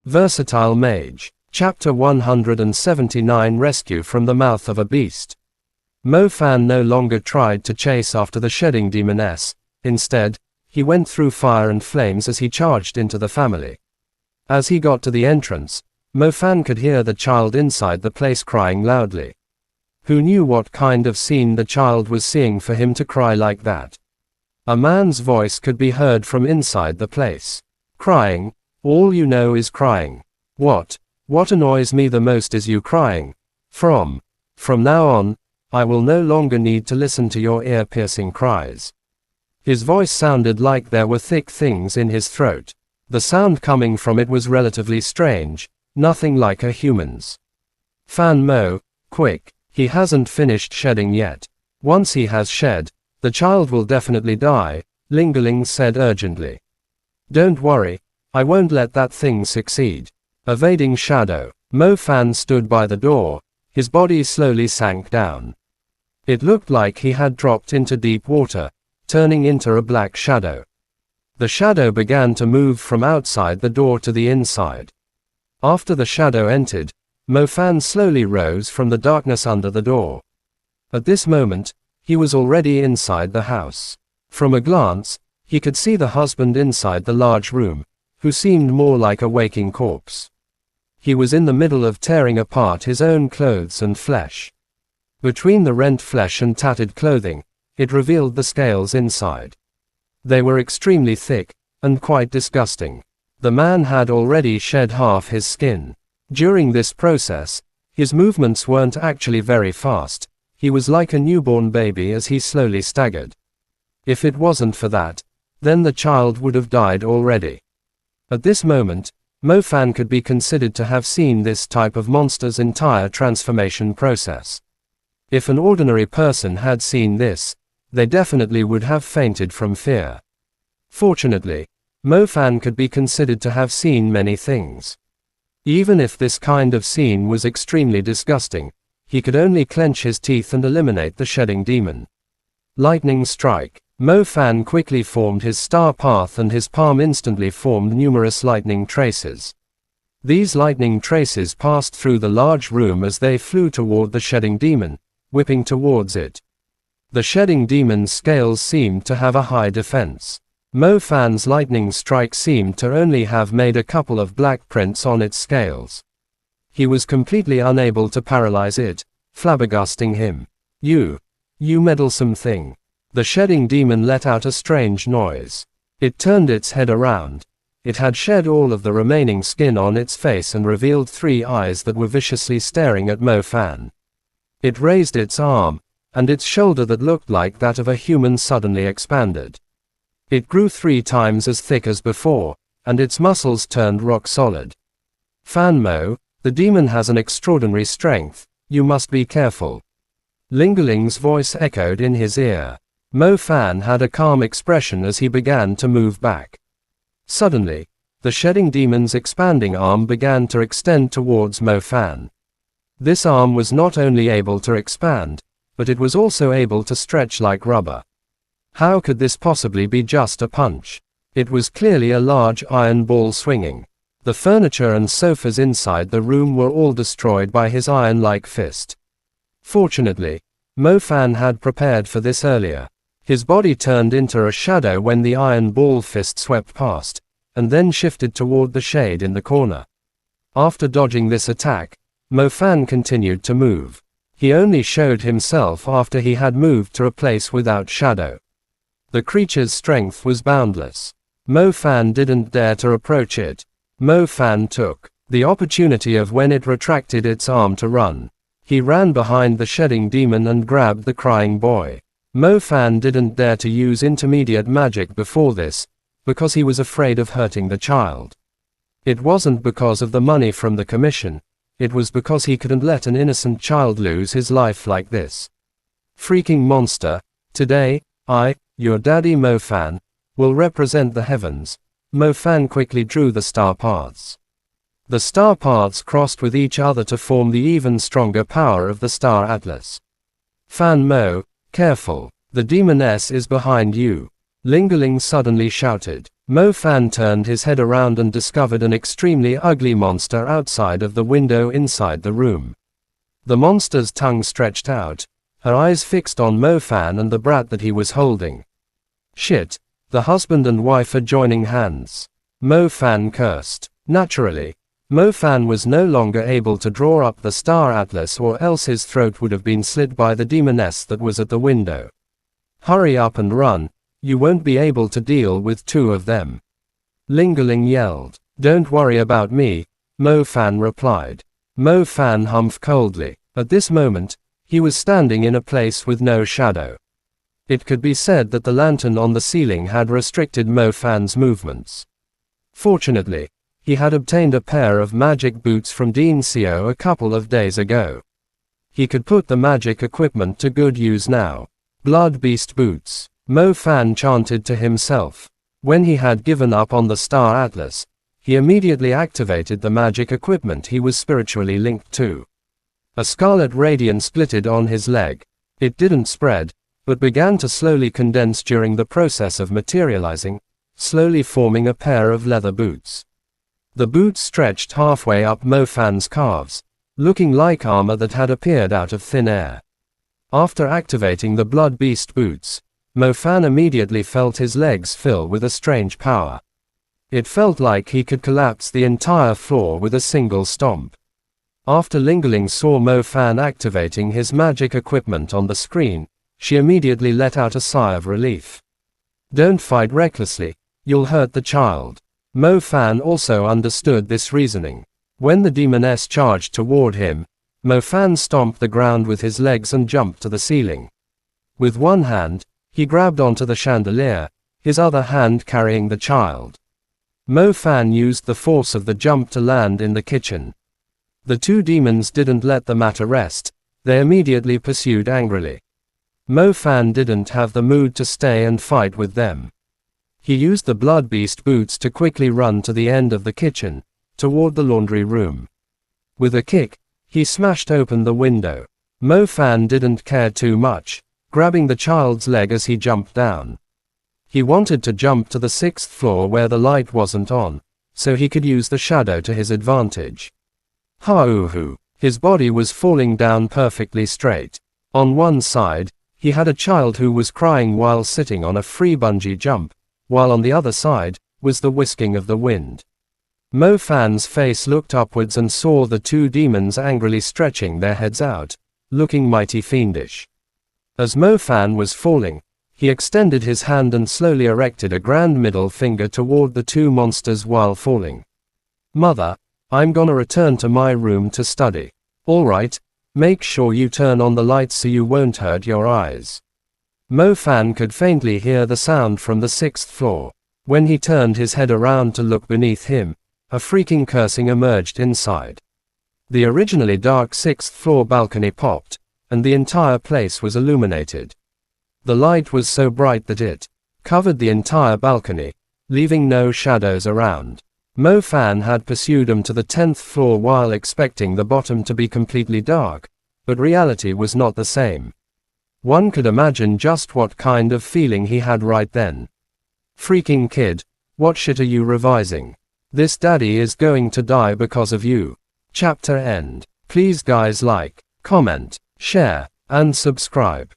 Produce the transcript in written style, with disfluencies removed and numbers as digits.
Versatile Mage. Chapter 179 Rescue from the Mouth of a Beast. Mo Fan no longer tried to chase after the shedding demoness. Instead, he went through fire and flames as he charged into the family. As he got to the entrance, Mo Fan could hear the child inside the place crying loudly. Who knew what kind of scene the child was seeing for him to cry like that? A man's voice could be heard from inside the place. Crying? All you know is crying. What annoys me the most is you crying. From now on, I will no longer need to listen to your ear-piercing cries. His voice sounded like there were thick things in his throat. The sound coming from it was relatively strange, nothing like a human's. Fan Mo, quick, he hasn't finished shedding yet. Once he has shed, the child will definitely die, Lingerling said urgently. Don't worry, I won't let that thing succeed. Evading shadow, Mo Fan stood by the door, his body slowly sank down. It looked like he had dropped into deep water, turning into a black shadow. The shadow began to move from outside the door to the inside. After the shadow entered, Mo Fan slowly rose from the darkness under the door. At this moment, he was already inside the house. From a glance, he could see the husband inside the large room, who seemed more like a waking corpse. He was in the middle of tearing apart his own clothes and flesh. Between the rent flesh and tattered clothing, it revealed the scales inside. They were extremely thick, and quite disgusting. The man had already shed half his skin. During this process, his movements weren't actually very fast. He was like a newborn baby as he slowly staggered. If it wasn't for that, then the child would have died already. At this moment, Mo Fan could be considered to have seen this type of monster's entire transformation process. If an ordinary person had seen this, they definitely would have fainted from fear. Fortunately, Mo Fan could be considered to have seen many things. Even if this kind of scene was extremely disgusting, he could only clench his teeth and eliminate the shedding demon. Lightning strike. Mo Fan quickly formed his star path and his palm instantly formed numerous lightning traces. These lightning traces passed through the large room as they flew toward the shedding demon, whipping towards it. The shedding demon's scales seemed to have a high defense. Mo Fan's lightning strike seemed to only have made a couple of black prints on its scales. He was completely unable to paralyze it, flabbergasting him. You meddlesome thing. The shedding demon let out a strange noise. It turned its head around. It had shed all of the remaining skin on its face and revealed 3 eyes that were viciously staring at Mo Fan. It raised its arm, and its shoulder that looked like that of a human suddenly expanded. It grew 3 times as thick as before, and its muscles turned rock solid. Fan Mo, the demon has an extraordinary strength, you must be careful. Lingerling's voice echoed in his ear. Mo Fan had a calm expression as he began to move back. Suddenly, the shedding demon's expanding arm began to extend towards Mo Fan. This arm was not only able to expand, but it was also able to stretch like rubber. How could this possibly be just a punch? It was clearly a large iron ball swinging. The furniture and sofas inside the room were all destroyed by his iron-like fist. Fortunately, Mo Fan had prepared for this earlier. His body turned into a shadow when the iron ball fist swept past, and then shifted toward the shade in the corner. After dodging this attack, Mo Fan continued to move. He only showed himself after he had moved to a place without shadow. The creature's strength was boundless. Mo Fan didn't dare to approach it. Mo Fan took the opportunity of when it retracted its arm to run. He ran behind the shedding demon and grabbed the crying boy. Mo Fan didn't dare to use intermediate magic before this, because he was afraid of hurting the child. It wasn't because of the money from the commission, it was because he couldn't let an innocent child lose his life like this. Freaking monster, today, your daddy Mo Fan, will represent the heavens. Mo Fan quickly drew the star paths. The star paths crossed with each other to form the even stronger power of the star atlas. Fan Mo, careful, the demoness is behind you. Lingerling suddenly shouted. Mo Fan turned his head around and discovered an extremely ugly monster outside of the window inside the room. The monster's tongue stretched out, her eyes fixed on Mo Fan and the brat that he was holding. Shit, the husband and wife are joining hands. Mo Fan cursed. Naturally, Mo Fan was no longer able to draw up the star atlas, or else his throat would have been slit by the demoness that was at the window. Hurry up and run, you won't be able to deal with two of them. Ling Ling yelled. Don't worry about me, Mo Fan replied. Mo Fan humphed coldly. At this moment, he was standing in a place with no shadow. It could be said that the lantern on the ceiling had restricted Mo Fan's movements. Fortunately, he had obtained a pair of magic boots from Dean Seo a couple of days ago. He could put the magic equipment to good use now. Blood Beast boots, Mo Fan chanted to himself. When he had given up on the Star Atlas, he immediately activated the magic equipment he was spiritually linked to. A scarlet radiance glittered on his leg. It didn't spread, but began to slowly condense during the process of materializing, slowly forming a pair of leather boots. The boots stretched halfway up Mo Fan's calves, looking like armor that had appeared out of thin air. After activating the Blood Beast boots, Mo Fan immediately felt his legs fill with a strange power. It felt like he could collapse the entire floor with a single stomp. After Ling Ling saw Mo Fan activating his magic equipment on the screen, she immediately let out a sigh of relief. Don't fight recklessly, you'll hurt the child. Mo Fan also understood this reasoning. When the demoness charged toward him, Mo Fan stomped the ground with his legs and jumped to the ceiling. With one hand, he grabbed onto the chandelier, his other hand carrying the child. Mo Fan used the force of the jump to land in the kitchen. The two demons didn't let the matter rest, they immediately pursued angrily. Mo Fan didn't have the mood to stay and fight with them. He used the Blood Beast boots to quickly run to the end of the kitchen, toward the laundry room. With a kick, he smashed open the window. Mo Fan didn't care too much, grabbing the child's leg as he jumped down. He wanted to jump to the 6th floor where the light wasn't on, so he could use the shadow to his advantage. Ha-ooh-hoo. His body was falling down perfectly straight. On one side, he had a child who was crying while sitting on a free bungee jump, while on the other side, was the whisking of the wind. Mo Fan's face looked upwards and saw the two demons angrily stretching their heads out, looking mighty fiendish. As Mo Fan was falling, he extended his hand and slowly erected a grand middle finger toward the two monsters while falling. Mother, I'm gonna return to my room to study. Alright, make sure you turn on the lights so you won't hurt your eyes. Mo Fan could faintly hear the sound from the 6th floor. When he turned his head around to look beneath him, a freaking cursing emerged inside. The originally dark 6th floor balcony popped, and the entire place was illuminated. The light was so bright that it covered the entire balcony, leaving no shadows around. Mo Fan had pursued him to the 10th floor while expecting the bottom to be completely dark, but reality was not the same. One could imagine just what kind of feeling he had right then. Freaking kid, what shit are you revising? This daddy is going to die because of you. Chapter end. Please guys like, comment, share, and subscribe.